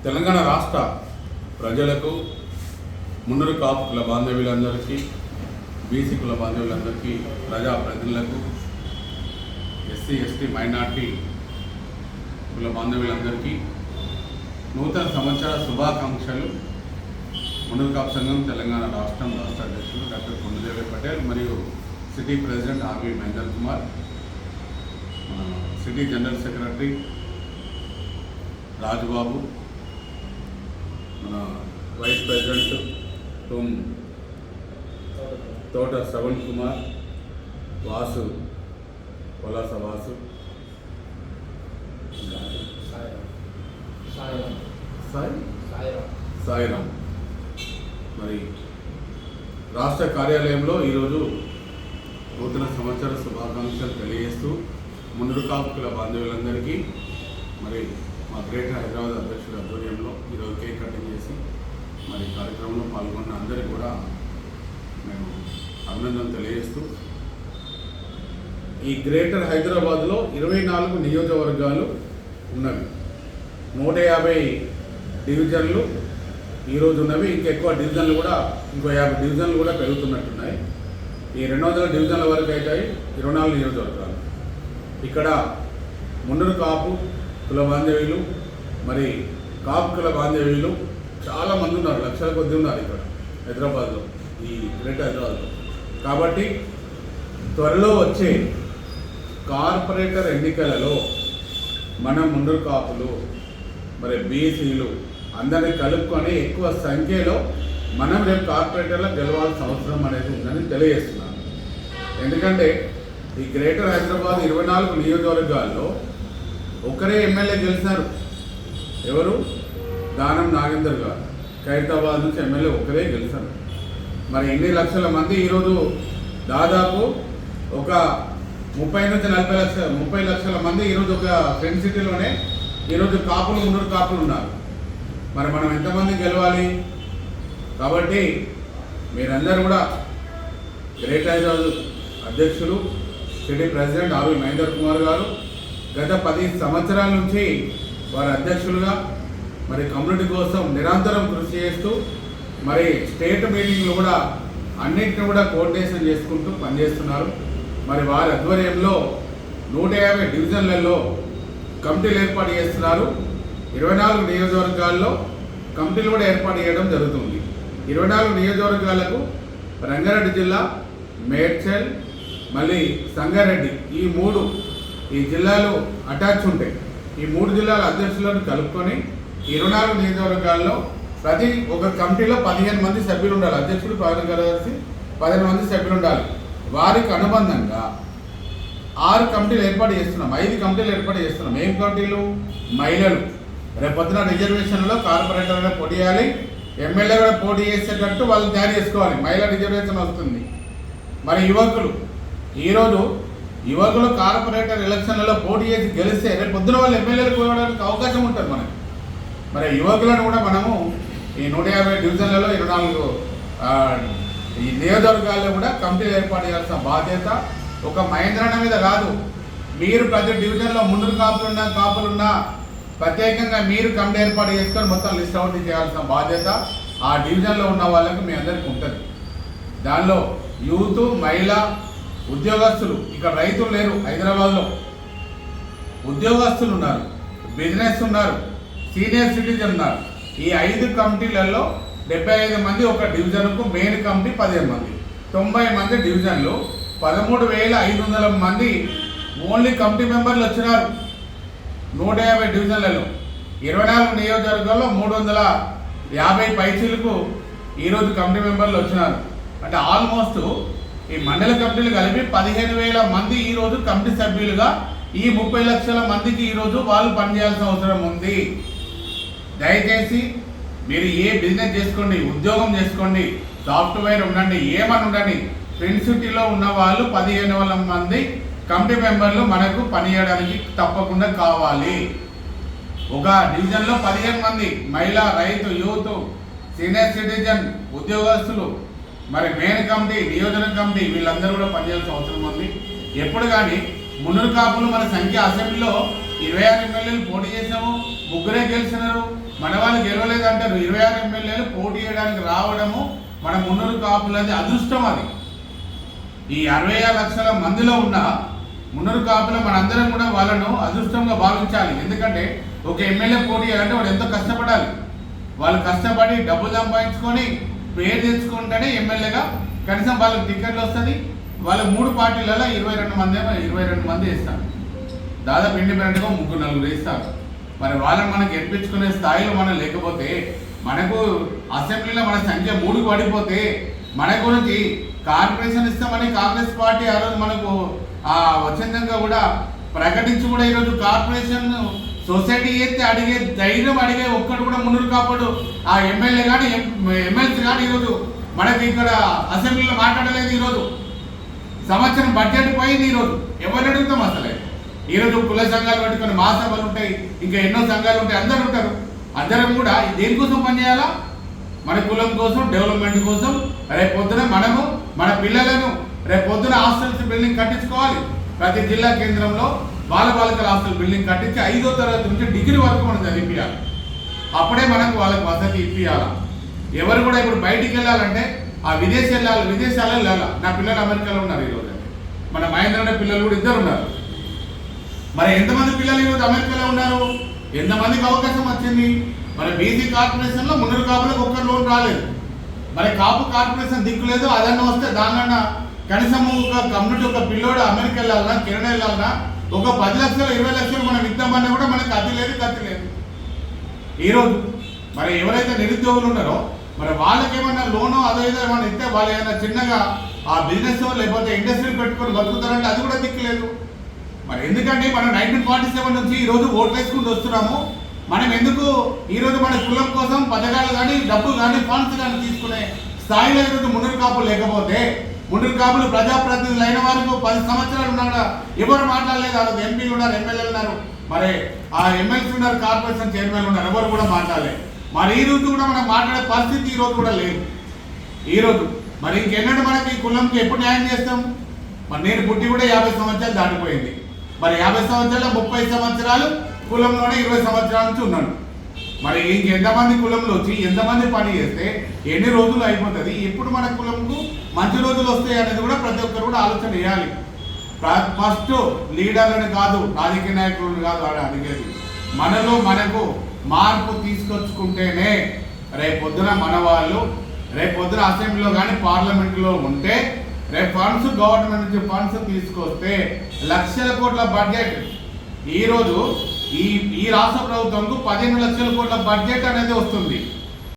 తెలంగాణ రాష్ట్ర ప్రజలకు, మున్నూరు కాపు కుల బాంధవ్యులందరికీ, బీసీ కుల బాంధవ్యులందరికీ, ప్రజాప్రతినిధులకు, ఎస్సీ ఎస్టీ మైనార్టీ కుల బాంధవ్యులందరికీ నూతన సంవత్సర శుభాకాంక్షలు. మున్నూరు కాపు సంఘం తెలంగాణ రాష్ట్ర అధ్యక్షులు డాక్టర్ కొండదేవి పటేల్ మరియు city president RV Mahender Kumar, city general secretary Rajubabu, మన వైస్ ప్రెసిడెంట్ తోట శ్రవణ్ కుమార్, వాసు పొలాస వాసు, సాయిరామ్. మరి రాష్ట్ర కార్యాలయంలో ఈరోజు నూతన సంవత్సర శుభాకాంక్షలు తెలియజేస్తూ మున్నూరు కాపు కుల బాంధవ్యులందరికీ మరి మా గ్రేటర్ హైదరాబాద్ అధ్యక్షుడి ఆధ్వర్యంలో ఈరోజు కేక్ కటింగ్ చేసి మరి కార్యక్రమంలో పాల్గొన్న అందరికీ కూడా మేము అభినందనలు తెలియజేస్తూ, ఈ గ్రేటర్ హైదరాబాద్లో 24 నియోజకవర్గాలు ఉన్నవి, 150 డివిజన్లు ఈరోజు ఉన్నవి. ఇంకెక్కువ డివిజన్లు కూడా, ఇంకో 50 డివిజన్లు కూడా పెరుగుతున్నట్టున్నాయి. ఈ 200 డివిజన్ల వరకు అవుతాయి 24 నియోజకవర్గాలు. ఇక్కడ మున్నూరు కాపు కుల బాంధవ్యులు, మరి కాపు కుల బాంధవ్యులు చాలామంది ఉన్నారు, లక్షల కొద్ది ఉన్నారు ఇక్కడ హైదరాబాద్లో, ఈ గ్రేటర్ హైదరాబాద్లో. కాబట్టి త్వరలో వచ్చే కార్పొరేటర్ ఎన్నికలలో మన మున్నూరు కాపులు, మరి బీసీలు అందరినీ కలుపుకొని ఎక్కువ సంఖ్యలో మనం రేపు కార్పొరేటర్లో గెలవాల్సిన అవసరం అనేది ఉందని తెలియజేస్తున్నాను. ఎందుకంటే ఈ గ్రేటర్ హైదరాబాద్ 24 నియోజకవర్గాల్లో ఒకరే ఎమ్మెల్యే గెలిచినారు. ఎవరు? దానం నాగేందర్ గారు. ఖైరతాబాద్ నుంచి ఎమ్మెల్యే ఒకరే గెలిచారు. మరి ఎన్ని లక్షల మంది ఈరోజు దాదాపు ఒక 30 లక్షల మంది ఈరోజు ఒక ఫ్రెండ్ సిటీలోనే ఈరోజు కాపులు, మున్నూరు కాపులు ఉన్నారు. మరి మనం ఎంతమంది గెలవాలి? కాబట్టి మీరందరూ కూడా గ్రేటర్ హైదరాబాద్ అధ్యక్షులు city president RV Mahender Kumar గారు గత 10 సంవత్సరాల నుంచి వారి అధ్యక్షులుగా మరి కమ్యూనిటీ కోసం నిరంతరం కృషి చేస్తూ, మరి స్టేట్ మీటింగ్లు కూడా అన్నింటినీ కూడా కోఆర్డినేషన్ చేసుకుంటూ పనిచేస్తున్నారు. మరి వారి ఆధ్వర్యంలో 150 డివిజన్లలో కమిటీలు ఏర్పాటు చేస్తున్నారు. 24 నియోజకవర్గాల్లో కమిటీలు కూడా ఏర్పాటు చేయడం జరుగుతుంది. 24 నియోజకవర్గాలకు రంగారెడ్డి జిల్లా, మేడ్చల్, మళ్ళీ సంగారెడ్డి, ఈ జిల్లాలు అటాచ్ ఉంటాయి. ఈ 3 జిల్లాల అధ్యక్షులను కలుపుకొని 24 నియోజకవర్గాల్లో ప్రతి ఒక కమిటీలో 15 మంది సభ్యులు ఉండాలి. అధ్యక్షుడు కార్యదర్శి 15 మంది సభ్యులు ఉండాలి. వారికి అనుబంధంగా 6 కమిటీలు ఏర్పాటు చేస్తున్నాం, 5 కమిటీలు ఏర్పాటు చేస్తున్నాం. ఏం కమిటీలు? మహిళలు. రేపొద్దున రిజర్వేషన్లో కార్పొరేటర్గా పోటీ చేయాలి, ఎమ్మెల్యే కూడా పోటీ చేసేటట్టు వాళ్ళు తయారు చేసుకోవాలి. మహిళా రిజర్వేషన్ వస్తుంది. మరి ఈరోజు యువకులు కార్పొరేటర్ ఎలక్షన్లలో పోటీ చేసి గెలిస్తే రేపు పొద్దున వాళ్ళు ఎమ్మెల్యేలు పోవడానికి అవకాశం ఉంటుంది మనకి. మరి యువకులను కూడా మనము ఈ 150 డివిజన్లలో 24 ఈ నియోజకవర్గాల్లో కూడా కమిటీలు ఏర్పాటు చేయాల్సిన బాధ్యత ఒక మహేంద్రన్న మీద కాదు. మీరు ప్రతి డివిజన్లో మున్నూరు కాపులున్నా ప్రత్యేకంగా మీరు కమిటీ ఏర్పాటు చేసుకొని మొత్తం లిస్ట్ అవుట్ చేయాల్సిన బాధ్యత ఆ డివిజన్లో ఉన్న వాళ్ళకి మీ అందరికీ ఉంటుంది. దానిలో యూత్, మహిళ, ఉద్యోగస్తులు, ఇక్కడ రైతులు లేరు, హైదరాబాద్లో ఉద్యోగస్తులు ఉన్నారు, బిజినెస్ ఉన్నారు, సీనియర్ సిటిజన్ ఉన్నారు. ఈ 5 కమిటీలలో 75 మంది ఒక డివిజన్కు, మెయిన్ కమిటీ 15 మంది, 90 మంది డివిజన్లు, 13,500 మంది ఓన్లీ కమిటీ మెంబర్లు వచ్చినారు 150 డివిజన్లలో. 24 నియోజకవర్గాల్లో 350 పైచీలకు ఈరోజు కమిటీ మెంబర్లు వచ్చినారు. అంటే ఆల్మోస్ట్ ఈ మండల కమిటీలు కలిపి 15,000 మంది ఈరోజు కమిటీ సభ్యులుగా ఈ 30 లక్షల మందికి ఈరోజు వాళ్ళు పనిచేయాల్సిన అవసరం ఉంది. దయచేసి మీరు ఏ బిజినెస్ చేసుకోండి, ఉద్యోగం చేసుకోండి, సాఫ్ట్వేర్ ఉండండి, ఏమని ఉండండి, ఫ్రెండ్ సిటీలో ఉన్న వాళ్ళు 15,000 మంది కమిటీ మెంబర్లు మనకు పనిచేయడానికి తప్పకుండా కావాలి. ఒక డివిజన్లో 15 మంది మహిళ, రైతు, యూత్, సీనియర్ సిటిజన్, ఉద్యోగస్తులు, మరి మెయిన్ కమిటీ, నియోజక కమిటీ వీళ్ళందరూ కూడా పనిచేయాల్సిన అవసరం ఉంది. ఎప్పుడు కానీ మున్నూరు కాపులు మన సంఖ్య అసెంబ్లీలో 26 ఎమ్మెల్యేలు పోటీ చేసాము, ముగ్గురే గెలిచినారు, మన వాళ్ళు గెలవలేదు అంటారు. 26 ఎమ్మెల్యేలు పోటీ చేయడానికి రావడము మన మున్నూరు కాపులది అదృష్టం. అది ఈ 66 లక్షల మందిలో ఉన్న మున్నూరు కాపుల మనందరం కూడా వాళ్ళను అదృష్టంగా భావించాలి. ఎందుకంటే ఒక ఎమ్మెల్యే పోటీ చేయాలంటే వాడు ఎంతో కష్టపడాలి. వాళ్ళు కష్టపడి డబ్బులు సంపాదించుకొని పేరు తెచ్చుకుంటేనే ఎమ్మెల్యేగా కనీసం వాళ్ళకి టికెట్లు వస్తుంది. వాళ్ళకి 3 పార్టీలలో 22 మంది వేస్తారు. దాదాపు ఇండిపెండెంట్గా 3-4 వేస్తారు. మరి వాళ్ళని మనకు గెలిపించుకునే స్థాయిలో మనం లేకపోతే, మనకు అసెంబ్లీలో మన సంఖ్య 3కు పడిపోతే, మన గురించి కార్పొరేషన్ ఇస్తామని కాంగ్రెస్ పార్టీ ఆ రోజు మనకు వచనంగా కూడా ప్రకటించి కూడా ఈరోజు కార్పొరేషన్ సొసైటీ అయితే అడిగే ధైర్యం అడిగే ఒక్కడు కూడా మున్నూరు కాపాడు ఆ ఎమ్మెల్యే కానీ ఎమ్మెల్సీ కానీ ఈరోజు మనకి ఇక్కడ అసెంబ్లీలో మాట్లాడలేదు. ఈరోజు సంవత్సరం బడ్జెట్ పోయింది. ఈరోజు ఎవరు అడుగుతాం అసలే. ఈరోజు కుల సంఘాలు పెట్టుకుని మా సభలు ఉంటాయి, ఇంకా ఎన్నో సంఘాలు ఉంటాయి, అందరు ఉంటారు. అందరం కూడా దేనికోసం పనిచేయాలా? మన కులం కోసం, డెవలప్మెంట్ కోసం. రేపు పొద్దున మనము మన పిల్లలను రేపు పొద్దున హాస్టల్స్ బిల్డింగ్ కట్టించుకోవాలి. ప్రతి జిల్లా కేంద్రంలో బాలబాలికల హాస్టల్ బిల్డింగ్ కట్టించి 5వ తరగతి నుంచి డిగ్రీ వరకు మనం చదివించాలి. అప్పుడే మనకు వాళ్ళకి వసతి ఇప్పియాలి. ఎవరు కూడా ఇప్పుడు బయటికి వెళ్ళాలంటే ఆ విదేశాలలో వెళ్ళాలి. నా పిల్లలు అమెరికాలో ఉన్నారు ఈరోజు. మన మహేంద్ర పిల్లలు కూడా 2 ఉన్నారు. మరి ఎంతమంది పిల్లలు ఈరోజు అమెరికాలో ఉన్నారు? ఎంతమందికి అవకాశం వచ్చింది? మరి బీసీ కార్పొరేషన్లో మున్నూరు కాపులకు ఒక్క లోన్ రాలేదు. మరి కాపు కార్పొరేషన్ దిక్కు లేదు. అదన్నా వస్తే దానివల్ల కనీసం ఒక కమ్యూనిటీ ఒక పిల్లోడు అమెరికా వెళ్ళాలన్నా, కెనడా వెళ్ళాలన్నా ఒక 10 లక్షలు 20 లక్షలు మనం ఇద్దామన్నా కూడా మనకి అది లేదు. ఈరోజు మరి ఎవరైతే నిరుద్యోగులు ఉన్నారో మరి వాళ్ళకి ఏమన్నా లోను అదో ఏదో ఏమన్నా ఇస్తే వాళ్ళు ఏమైనా చిన్నగా ఆ బిజినెస్ లేకపోతే ఇండస్ట్రీ పెట్టుకొని బతుకుతారంటే అది కూడా దిక్కులేదు. మరి ఎందుకంటే మనం 1947 నుంచి ఈరోజు ఓట్లు వేసుకుంటూ వస్తున్నాము. మనం ఎందుకు ఈరోజు మన కులం కోసం పథకాలు కానీ డబ్బు కానీ ఫండ్స్ కానీ తీసుకునే స్థాయిలో ఈరోజు మున్నూరు కాపులు లేకపోతే, మున్నూరు కాపులు ప్రజాప్రతినిధులు అయిన వారికి 10 సంవత్సరాలు ఉన్నాడు, ఎవరు మాట్లాడలేదు. అది ఎంపీలు ఉన్నారు, ఎమ్మెల్యేలు ఉన్నారు, మరి ఆ ఎమ్మెల్సీ ఉన్నారు, కార్పొరేషన్ చైర్మన్ ఉన్నారు, ఎవరు కూడా మాట్లాడలేదు. మరి ఈ రోజు కూడా మనం మాట్లాడే పరిస్థితి ఈరోజు కూడా లేదు. ఈరోజు మరి ఇంకెన్నడూ మనకి కులంకి ఎప్పుడు న్యాయం చేస్తాం? మరి నేను పుట్టి కూడా 50 సంవత్సరాలు దాటిపోయింది. మరి 50 సంవత్సరాలు 30 సంవత్సరాలు కులంలోనే 20 సంవత్సరాల నుంచి ఉన్నాను. మరి ఇంకెంతమంది కులంలో వచ్చి ఎంతమంది పని చేస్తే ఎన్ని రోజులు అయిపోతుంది? ఎప్పుడు మన కులంకు మంచి రోజులు వస్తాయి అనేది కూడా ప్రతి ఒక్కరు కూడా ఆలోచన చేయాలి. ఫస్ట్ లీడర్లను కాదు, రాజకీయ నాయకులను కాదు అడిగేది. మనలో మనకు మార్పు తీసుకొచ్చుకుంటేనే రేపొద్దున మన వాళ్ళు రేపొద్దున అసెంబ్లీలో కానీ పార్లమెంట్లో ఉంటే రేపు ఫండ్స్ గవర్నమెంట్ నుంచి ఫండ్స్ తీసుకొస్తే లక్షల కోట్ల బడ్జెట్ ఈరోజు ఈ రాష్ట్ర ప్రభుత్వంకు 15 లక్షల కోట్ల బడ్జెట్ అనేది వస్తుంది.